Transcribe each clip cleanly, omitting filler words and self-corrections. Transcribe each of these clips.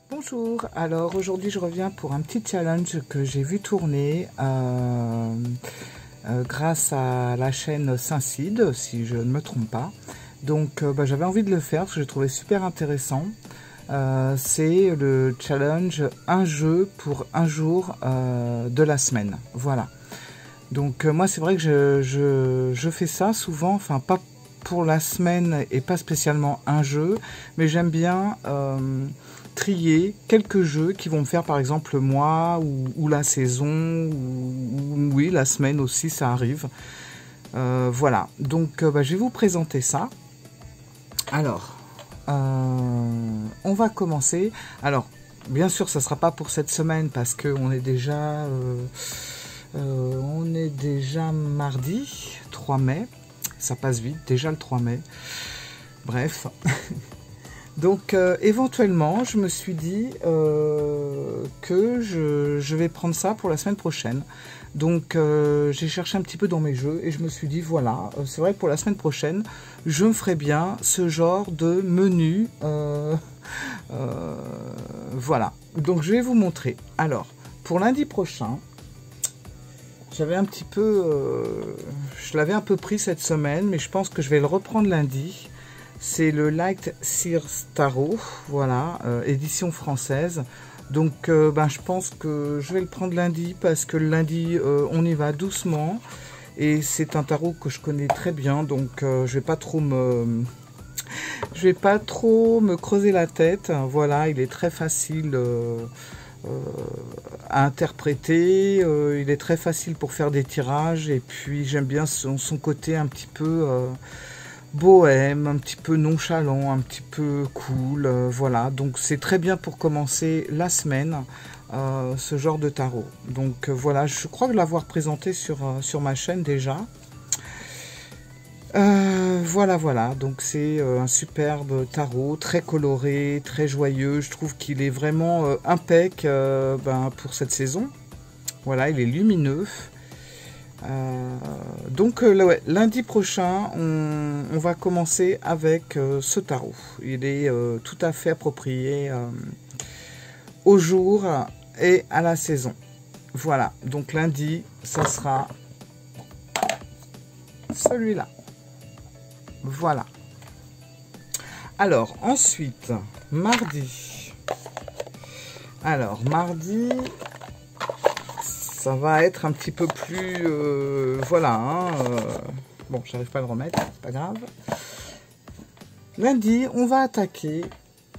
Bonjour, alors aujourd'hui je reviens pour un petit challenge que j'ai vu tourner grâce à la chaîne Saint-Cide, si je ne me trompe pas. Donc j'avais envie de le faire parce que j'ai trouvé super intéressant. C'est le challenge un jeu pour un jour de la semaine. Voilà. Donc moi c'est vrai que je fais ça souvent, enfin pas pour la semaine et pas spécialement un jeu, mais j'aime bien trier quelques jeux qui vont me faire par exemple le mois ou la saison ou oui la semaine aussi ça arrive. Voilà, donc je vais vous présenter ça. Alors, on va commencer. Alors, bien sûr, ça ne sera pas pour cette semaine parce qu'on est déjà mardi 3 mai. Ça passe vite, déjà le 3 mai. Bref. Donc, éventuellement, je me suis dit que je vais prendre ça pour la semaine prochaine. Donc, j'ai cherché un petit peu dans mes jeux et je me suis dit, voilà, c'est vrai que pour la semaine prochaine, je me ferai bien ce genre de menu. Voilà. Donc, je vais vous montrer. Alors, pour lundi prochain, j'avais un petit peu... je l'avais un peu pris cette semaine, mais je pense que je vais le reprendre lundi. C'est le Light Sears Tarot, voilà, édition française. Donc, je pense que je vais le prendre lundi parce que le lundi, on y va doucement. Et c'est un tarot que je connais très bien, donc je vais pas trop me creuser la tête. Voilà, il est très facile à interpréter. Il est très facile pour faire des tirages. Et puis, j'aime bien son côté un petit peu... bohème, un petit peu nonchalant, un petit peu cool, voilà. Donc c'est très bien pour commencer la semaine, ce genre de tarot. Donc voilà, je crois l'avoir présenté sur ma chaîne déjà. Voilà, donc c'est un superbe tarot, très coloré, très joyeux. Je trouve qu'il est vraiment impec pour cette saison. Voilà, il est lumineux. Donc lundi prochain on va commencer avec ce tarot. Il est tout à fait approprié au jour et à la saison. Voilà, donc lundi ça sera celui-là. Voilà. Alors ensuite mardi. Alors mardi, ça va être un petit peu plus... voilà. Bon, j'arrive pas à le remettre, c'est pas grave. Lundi, on va attaquer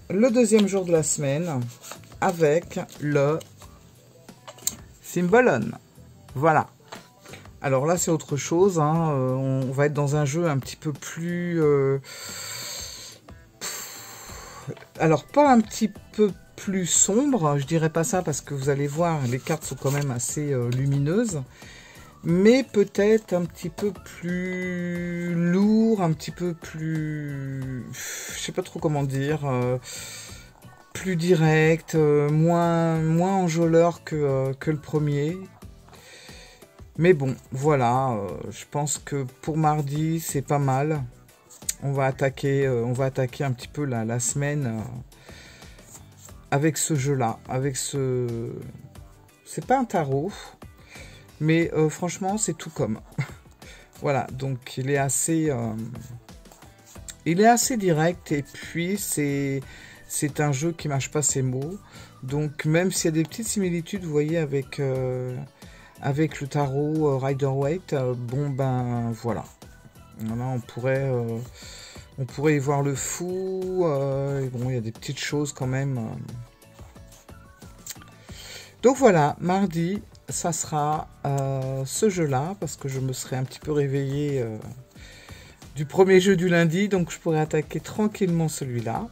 le deuxième jour de la semaine avec le Symbolon. Voilà. Alors là, c'est autre chose. On va être dans un jeu un petit peu plus... alors, pas un petit peu plus sombre, je dirais pas ça parce que vous allez voir, les cartes sont quand même assez lumineuses, mais peut-être un petit peu plus lourd, un petit peu plus, je sais pas trop comment dire, plus direct, moins enjôleur que le premier. Mais bon, voilà, je pense que pour mardi, c'est pas mal. On va attaquer un petit peu la semaine avec ce jeu-là, avec ce... C'est pas un tarot, mais franchement, c'est tout comme. Voilà, donc il est assez direct et puis c'est un jeu qui mâche pas ses mots. Donc même s'il y a des petites similitudes, vous voyez, avec le tarot Rider-Waite, voilà. Voilà, on pourrait y voir le fou. Et bon, il y a des petites choses quand même. Donc voilà, mardi, ça sera ce jeu-là, parce que je me serai un petit peu réveillée du premier jeu du lundi, donc je pourrais attaquer tranquillement celui-là.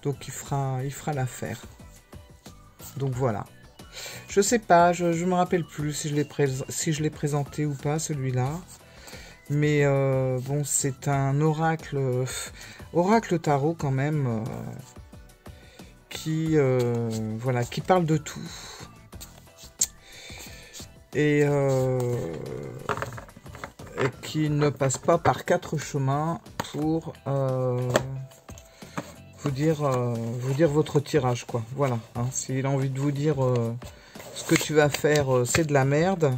Donc il fera l'affaire. Donc voilà. Je sais pas, je me rappelle plus si je l'ai présenté ou pas celui-là. Mais bon, c'est un oracle tarot quand même, qui parle de tout. Et qui ne passe pas par 4 chemins vous dire votre tirage, quoi. Voilà, hein. S'il a envie de vous dire ce que tu vas faire, c'est de la merde,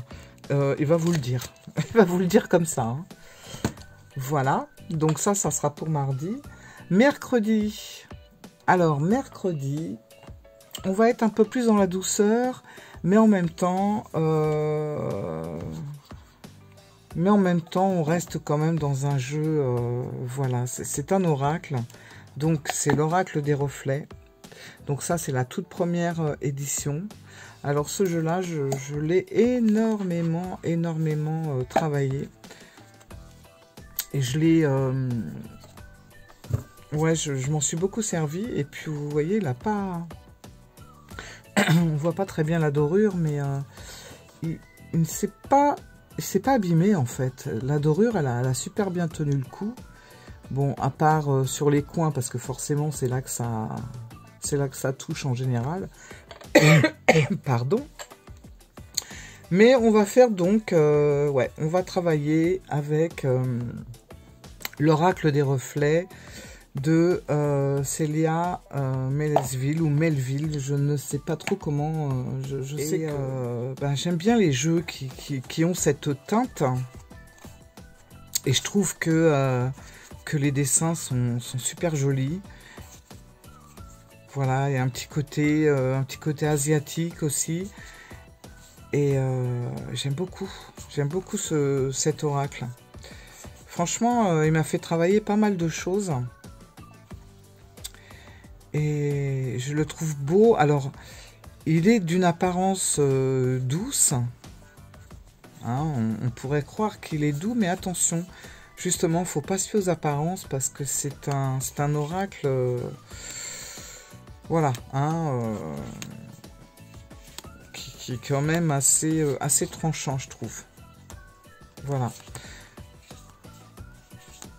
il va vous le dire. Il va vous le dire comme ça, hein. Voilà, donc ça sera pour mardi. Mercredi, alors mercredi, on va être un peu plus dans la douceur, mais en même temps, on reste quand même dans un jeu, voilà, c'est un oracle, donc c'est l'oracle des reflets. Donc ça, c'est la toute première édition. Alors ce jeu-là, je l'ai énormément travaillé. Et je l'ai... ouais, je m'en suis beaucoup servi. Et puis, vous voyez, il n'a pas... On voit pas très bien la dorure, mais il ne s'est pas abîmé, en fait. La dorure, elle a super bien tenu le coup. Bon, à part sur les coins, parce que forcément, c'est là que ça touche en général. Pardon. Mais on va faire donc... ouais, on va travailler avec... l'oracle des reflets de Célia Melville ou Melville, je ne sais pas trop comment. Je sais que ben, j'aime bien les jeux qui ont cette teinte, et je trouve que les dessins sont super jolis. Voilà, il y a un petit côté asiatique aussi, et j'aime beaucoup cet oracle. Franchement, il m'a fait travailler pas mal de choses. Et je le trouve beau. Alors, il est d'une apparence douce. Hein, on pourrait croire qu'il est doux, mais attention. Justement, il ne faut pas se fier aux apparences parce que c'est un oracle... voilà. Hein, qui est quand même assez tranchant, je trouve. Voilà.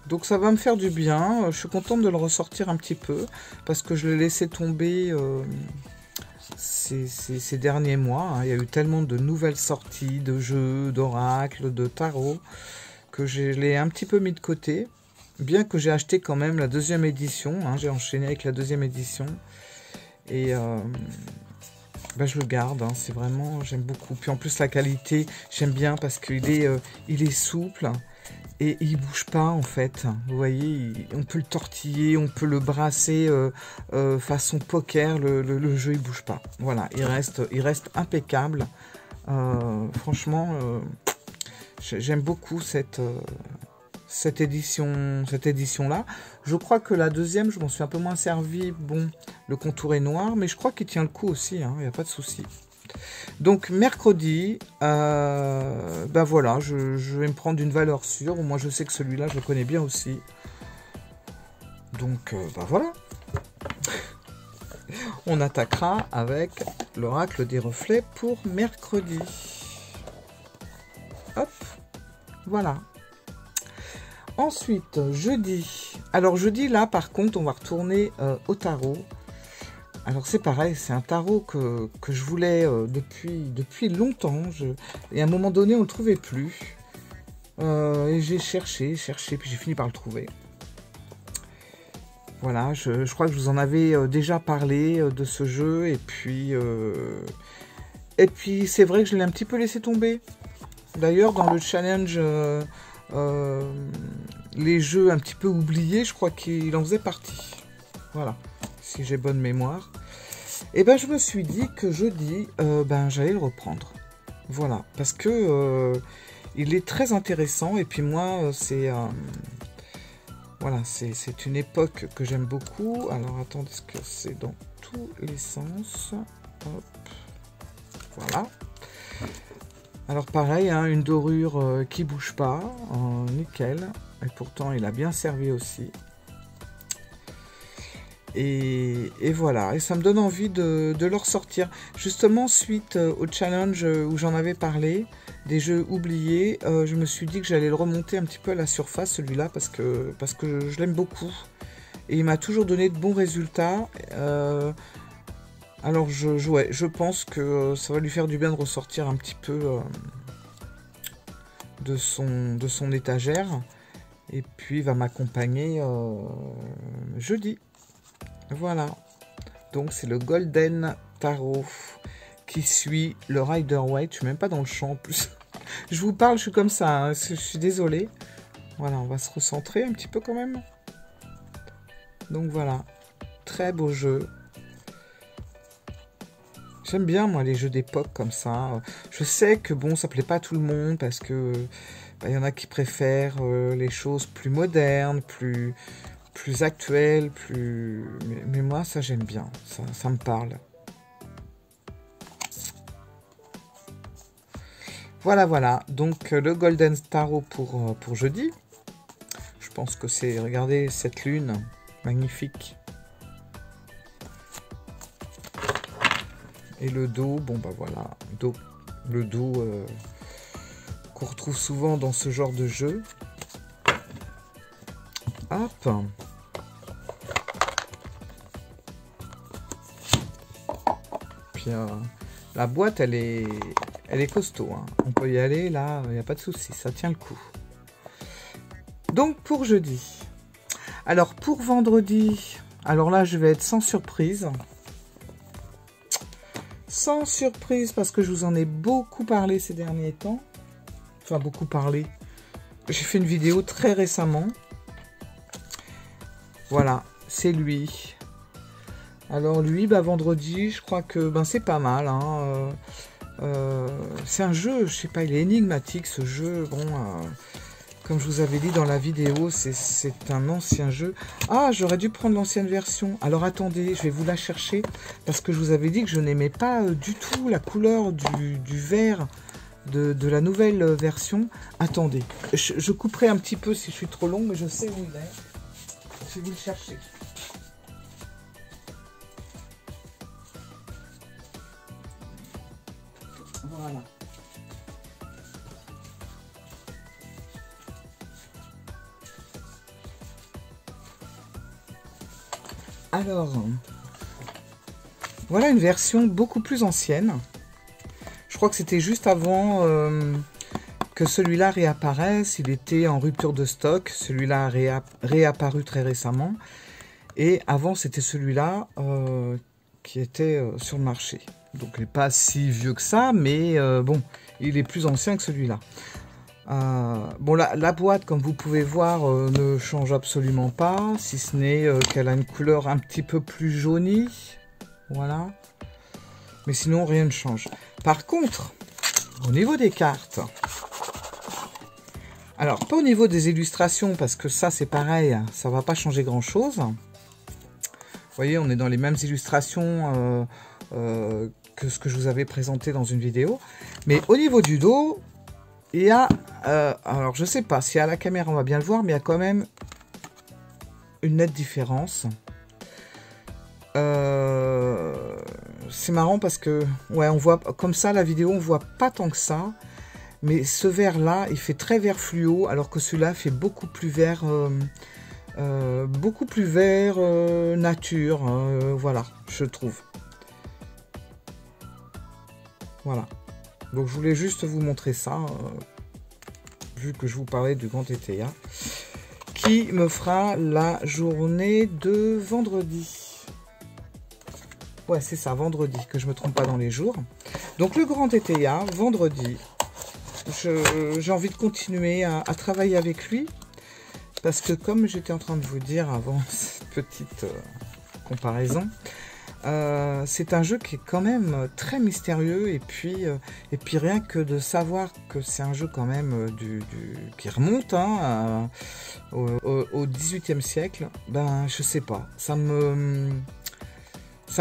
Donc ça va me faire du bien. Je suis contente de le ressortir un petit peu parce que je l'ai laissé tomber ces derniers mois. Hein. Il y a eu tellement de nouvelles sorties de jeux, d'oracles, de tarot que je l'ai un petit peu mis de côté. Bien que j'ai acheté quand même la deuxième édition. Hein. J'ai enchaîné avec la deuxième édition. Et ben je le garde. Hein. C'est vraiment, j'aime beaucoup. Puis en plus la qualité, j'aime bien parce qu'il est souple. Et il bouge pas en fait, vous voyez, on peut le tortiller, on peut le brasser façon poker, le jeu il bouge pas. Voilà, il reste impeccable. Franchement, j'aime beaucoup cette édition-là. Je crois que la deuxième, je m'en suis un peu moins servi. Bon, le contour est noir, mais je crois qu'il tient le coup aussi, il n'y a pas de souci. Donc mercredi, ben voilà, je vais me prendre une valeur sûre. Moi je sais que celui-là je le connais bien aussi. Donc ben voilà. On attaquera avec l'oracle des reflets pour mercredi. Hop, voilà. Ensuite, jeudi. Alors jeudi là par contre on va retourner au tarot. Alors c'est pareil, c'est un tarot que je voulais depuis longtemps. Et à un moment donné, on ne le trouvait plus. Et j'ai cherché, puis j'ai fini par le trouver. Voilà, je crois que je vous en avais déjà parlé de ce jeu. Et puis c'est vrai que je l'ai un petit peu laissé tomber. D'ailleurs, dans le challenge, les jeux un petit peu oubliés, je crois qu'il en faisait partie. Voilà. Si j'ai bonne mémoire, et ben je me suis dit que jeudi, ben j'allais le reprendre. Voilà, parce que il est très intéressant et puis moi c'est voilà, c'est une époque que j'aime beaucoup. Alors attendez, est-ce que c'est dans tous les sens? Hop, voilà. Alors pareil, hein, une dorure qui bouge pas, en nickel, et pourtant il a bien servi aussi. Et voilà, et ça me donne envie de le ressortir. Justement, suite au challenge où j'en avais parlé, des jeux oubliés, je me suis dit que j'allais le remonter un petit peu à la surface, celui-là, parce que je l'aime beaucoup. Et il m'a toujours donné de bons résultats. Alors, ouais, je pense que ça va lui faire du bien de ressortir un petit peu de son étagère. Et puis, il va m'accompagner jeudi. Voilà. Donc c'est le Golden Tarot qui suit le Rider-Waite. Je suis même pas dans le champ en plus. Je vous parle, je suis comme ça, hein. Je suis désolée. Voilà, on va se recentrer un petit peu quand même. Donc voilà, très beau jeu. J'aime bien moi les jeux d'époque comme ça. Je sais que bon, ça plaît pas à tout le monde parce que bah, y en a qui préfèrent les choses plus modernes, plus actuelles, mais moi ça j'aime bien, ça me parle. Voilà, voilà. Donc le Golden Tarot pour jeudi. Je pense que c'est, regardez cette lune, magnifique. Et le dos, bon bah voilà, le dos qu'on retrouve souvent dans ce genre de jeu. Hop. Puis la boîte, elle est costaud, hein. On peut y aller, là, il n'y a pas de souci, ça tient le coup. Donc pour jeudi. Alors pour vendredi, alors là je vais être sans surprise. Sans surprise parce que je vous en ai beaucoup parlé ces derniers temps. Enfin beaucoup parlé. J'ai fait une vidéo très récemment. Voilà, c'est lui. Alors lui, bah, vendredi, je crois que ben, c'est pas mal, hein. C'est un jeu, je sais pas, il est énigmatique ce jeu. Bon, comme je vous avais dit dans la vidéo, c'est un ancien jeu. Ah, j'aurais dû prendre l'ancienne version. Alors attendez, je vais vous la chercher parce que je vous avais dit que je n'aimais pas du tout la couleur du vert de la nouvelle version. Attendez, je couperai un petit peu si je suis trop long, mais je sais où il est. Je vais vous le chercher. Voilà. Alors, voilà une version beaucoup plus ancienne. Je crois que c'était juste avant que celui-là réapparaisse. Il était en rupture de stock. Celui-là a réapparu très récemment. Et avant, c'était celui-là qui était sur le marché. Donc, il n'est pas si vieux que ça, mais bon, il est plus ancien que celui-là. Bon, la boîte, comme vous pouvez voir, ne change absolument pas, si ce n'est qu'elle a une couleur un petit peu plus jaunie. Voilà. Mais sinon, rien ne change. Par contre, au niveau des cartes, alors, pas au niveau des illustrations, parce que ça, c'est pareil, ça va pas changer grand-chose. Vous voyez, on est dans les mêmes illustrations que ce que je vous avais présenté dans une vidéo. Mais au niveau du dos, il y a, alors je sais pas si à la caméra on va bien le voir, mais il y a quand même une nette différence. C'est marrant parce que, ouais, on voit comme ça la vidéo, on voit pas tant que ça. Mais ce vert là, il fait très vert fluo, alors que celui-là fait beaucoup plus vert, nature. Voilà, je trouve. Voilà. Donc je voulais juste vous montrer ça, vu que je vous parlais du Grand ETA, qui me fera la journée de vendredi. Ouais, c'est ça, vendredi, que je me trompe pas dans les jours. Donc le Grand ETA, vendredi, j'ai envie de continuer à travailler avec lui, parce que comme j'étais en train de vous dire avant cette petite comparaison, c'est un jeu qui est quand même très mystérieux, et puis rien que de savoir que c'est un jeu quand même qui remonte hein, au XVIIIe siècle, ben je sais pas, ça me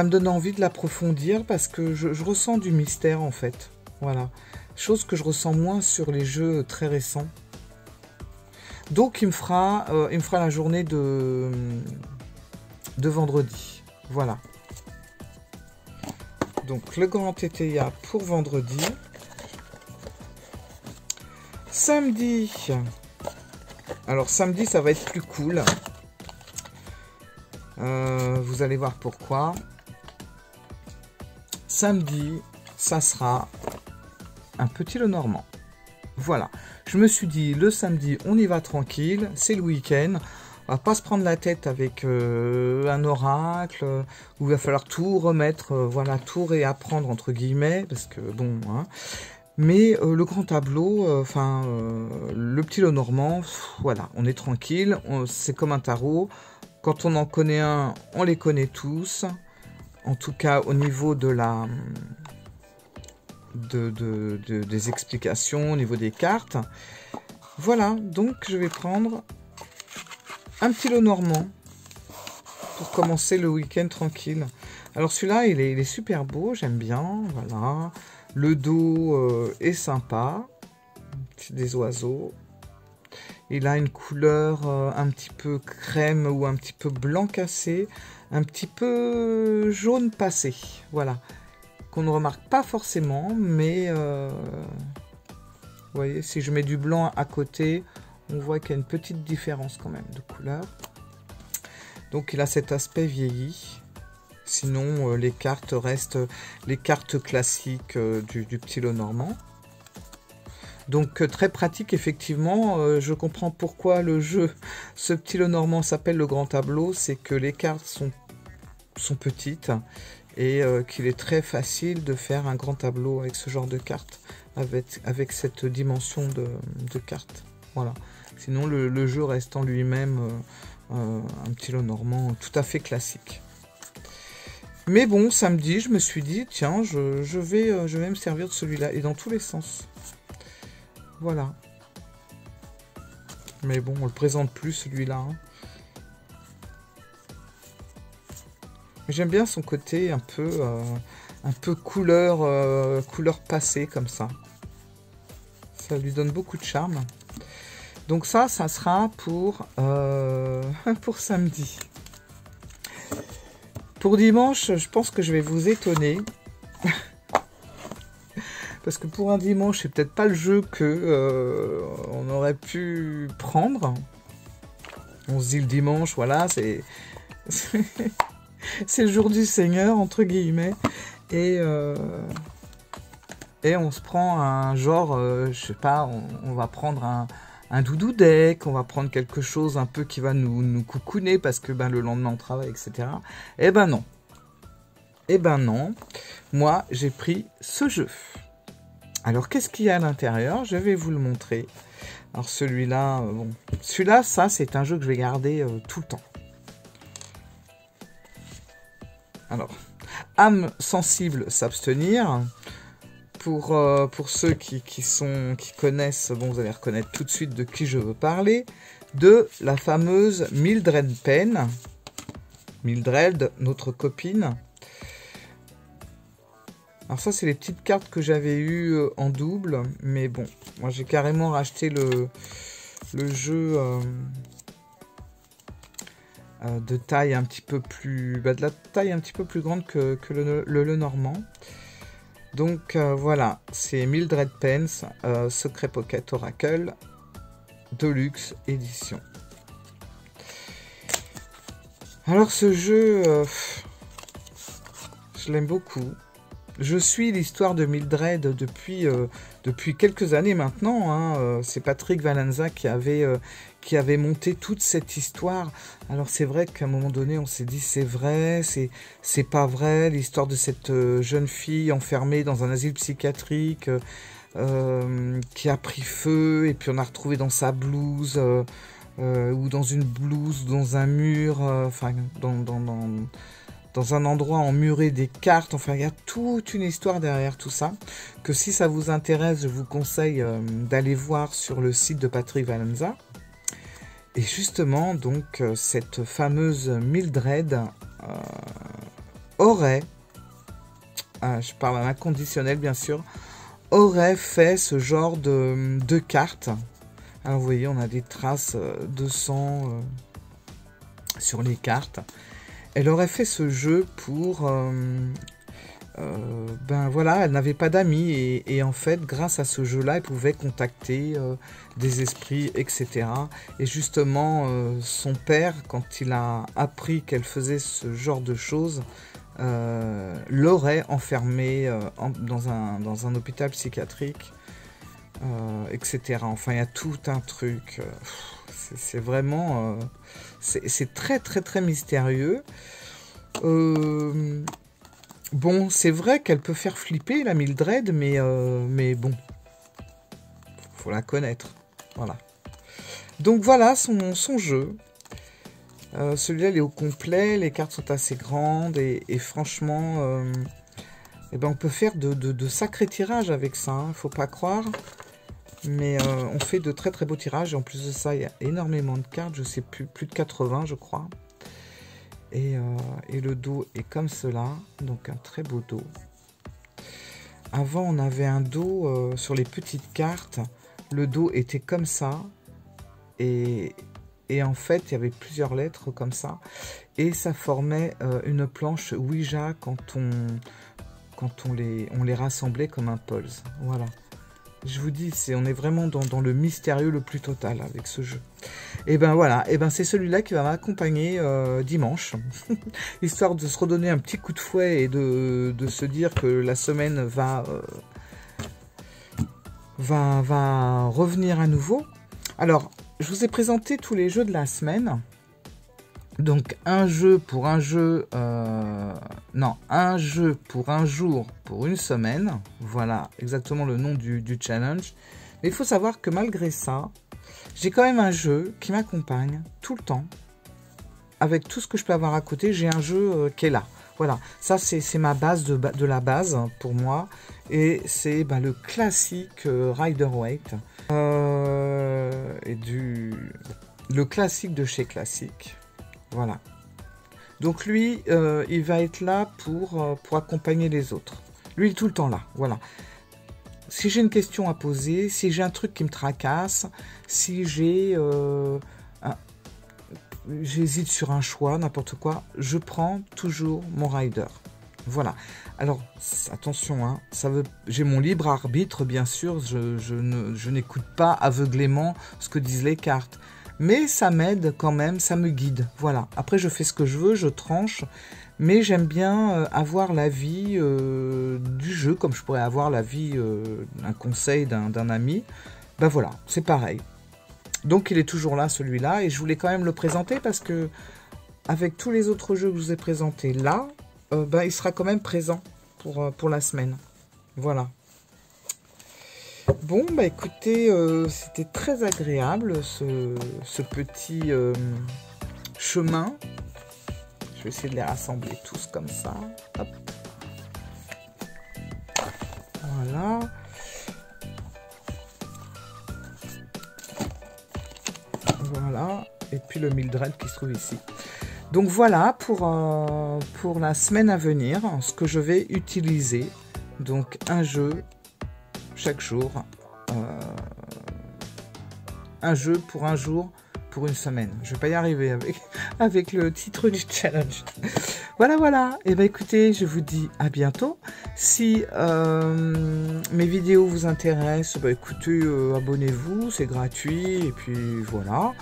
donne envie de l'approfondir parce que je ressens du mystère en fait, voilà, chose que je ressens moins sur les jeux très récents. Donc il me fera la journée de vendredi, voilà. Donc le Grand ETA pour vendredi. Samedi. Alors samedi ça va être plus cool. Vous allez voir pourquoi. Samedi, ça sera un petit Lenormand. Voilà. Je me suis dit le samedi on y va tranquille. C'est le week-end. On va pas se prendre la tête avec un oracle, où il va falloir tout remettre, voilà, tout réapprendre entre guillemets, parce que bon, hein. Mais le grand tableau, le petit Lenormand, voilà, on est tranquille, c'est comme un tarot. Quand on en connaît un, on les connaît tous. En tout cas, au niveau de la des explications, au niveau des cartes. Voilà, donc je vais prendre un petit Lenormand pour commencer le week-end tranquille. Alors celui-là, il est super beau, j'aime bien, voilà. Le dos est sympa, des oiseaux. Il a une couleur un petit peu crème ou un petit peu blanc cassé, un petit peu jaune passé, voilà. Qu'on ne remarque pas forcément, mais vous voyez, si je mets du blanc à côté, on voit qu'il y a une petite différence quand même de couleur. Donc il a cet aspect vieilli. Sinon, les cartes restent les cartes classiques du petit Lenormand. Donc très pratique, effectivement. Je comprends pourquoi le jeu, ce petit Lenormand s'appelle le grand tableau. C'est que les cartes sont petites et qu'il est très facile de faire un grand tableau avec ce genre de cartes, avec cette dimension de cartes. Voilà. Sinon, le jeu reste en lui-même un petit Lenormand tout à fait classique. Mais bon, samedi, je me suis dit, tiens, je vais me servir de celui-là, et dans tous les sens. Voilà. Mais bon, on le présente plus, celui-là. Hein. J'aime bien son côté un peu couleur passée, comme ça. Ça lui donne beaucoup de charme. Donc ça sera pour samedi. Pour dimanche, je pense que je vais vous étonner. Parce que pour un dimanche, c'est peut-être pas le jeu que on aurait pu prendre. On se dit le dimanche, voilà, c'est le jour du Seigneur, entre guillemets. Et on se prend un genre, je sais pas, on va prendre un doudou deck, on va prendre quelque chose un peu qui va nous coucouner parce que le lendemain on travaille, etc. Eh ben non. Eh ben non. Moi, j'ai pris ce jeu. Alors, qu'est-ce qu'il y a à l'intérieur? Je vais vous le montrer. Alors, celui-là, bon. Celui-là, ça, c'est un jeu que je vais garder tout le temps. Alors, âme sensible, s'abstenir. Pour ceux qui connaissent, bon, vous allez reconnaître tout de suite de qui je veux parler, de la fameuse Mildred Pen. Mildred, notre copine. Alors ça, c'est les petites cartes que j'avais eues en double, mais bon, moi j'ai carrément racheté le jeu de taille un petit peu plus, de la taille un petit peu plus grande que le Lenormand. Donc voilà, c'est Mildred Pence, Secret Pocket Oracle, Deluxe Édition. Alors ce jeu, je l'aime beaucoup. Je suis l'histoire de Mildred depuis quelques années maintenant. Hein. C'est Patrick Valenza qui avait monté toute cette histoire. Alors c'est vrai qu'à un moment donné, on s'est dit c'est vrai, c'est pas vrai. L'histoire de cette jeune fille enfermée dans un asile psychiatrique qui a pris feu et puis on a retrouvé dans sa blouse ou dans une blouse, dans un mur, dans un endroit emmuré des cartes. Enfin, il y a toute une histoire derrière tout ça, que si ça vous intéresse, je vous conseille d'aller voir sur le site de Patrick Valenza. Et justement, donc, cette fameuse Mildred aurait, je parle à l'inconditionnel bien sûr, aurait fait ce genre de cartes. Alors vous voyez, on a des traces de sang sur les cartes. Elle aurait fait ce jeu pour... voilà, elle n'avait pas d'amis et en fait, grâce à ce jeu-là, elle pouvait contacter des esprits, etc. Et justement, son père, quand il a appris qu'elle faisait ce genre de choses, l'aurait enfermée dans un hôpital psychiatrique, etc. Enfin, il y a tout un truc... C'est vraiment... c'est très très très mystérieux. Bon, c'est vrai qu'elle peut faire flipper la Mildred, mais bon, faut la connaître. Voilà. Donc voilà son jeu. Celui-là, il est au complet, les cartes sont assez grandes et franchement, eh ben, on peut faire de sacrés tirages avec ça, hein, faut pas croire. Mais on fait de très très beaux tirages et en plus de ça, il y a énormément de cartes, je sais plus de 80 je crois. Et le dos est comme cela, donc un très beau dos. Avant, on avait un dos sur les petites cartes, le dos était comme ça et en fait, il y avait plusieurs lettres comme ça. Et ça formait une planche Ouija quand on les rassemblait comme un pulse. Voilà. Je vous dis, on est vraiment dans le mystérieux le plus total avec ce jeu. Et ben voilà, et ben c'est celui-là qui va m'accompagner dimanche. Histoire de se redonner un petit coup de fouet et de se dire que la semaine va revenir à nouveau. Alors, je vous ai présenté tous les jeux de la semaine. Donc, un jeu pour un jeu... non, un jeu pour un jour pour une semaine. Voilà, exactement le nom du challenge. Mais il faut savoir que malgré ça, j'ai quand même un jeu qui m'accompagne tout le temps. Avec tout ce que je peux avoir à côté, j'ai un jeu qui est là. Voilà, ça c'est ma base de la base pour moi. Et c'est le classique Rider-Waite. Le classique de chez Classique. Voilà. Donc lui, il va être là pour accompagner les autres. Lui, il est tout le temps là. Voilà. Si j'ai une question à poser, si j'ai un truc qui me tracasse, si j'hésite sur un choix, n'importe quoi, je prends toujours mon rider. Voilà. Alors, attention, hein, j'ai mon libre arbitre, bien sûr, je n'écoute pas aveuglément ce que disent les cartes. Mais ça m'aide quand même, ça me guide. Voilà. Après, je fais ce que je veux, je tranche. Mais j'aime bien avoir l'avis du jeu, comme je pourrais avoir l'avis d'un conseil d'un ami. Ben voilà, c'est pareil. Donc, il est toujours là, celui-là. Et je voulais quand même le présenter parce que, avec tous les autres jeux que je vous ai présentés là, il sera quand même présent pour la semaine. Voilà. Bon, bah écoutez, c'était très agréable ce petit chemin. Je vais essayer de les rassembler tous comme ça. Hop. Voilà. Voilà. Et puis le Mildred qui se trouve ici. Donc voilà pour la semaine à venir, ce que je vais utiliser. Donc un jeu chaque jour. Un jeu pour un jour, pour une semaine. Je ne vais pas y arriver avec le titre du challenge. Voilà. Et bien écoutez, je vous dis à bientôt. Si mes vidéos vous intéressent, écoutez, abonnez-vous, c'est gratuit. Et puis voilà.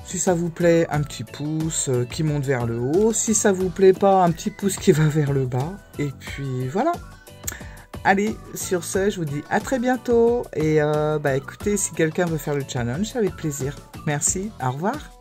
Si ça vous plaît, un petit pouce qui monte vers le haut. Si ça vous plaît pas, un petit pouce qui va vers le bas. Et puis voilà. Allez, sur ce, je vous dis à très bientôt. Et écoutez, si quelqu'un veut faire le challenge, avec plaisir. Merci, au revoir.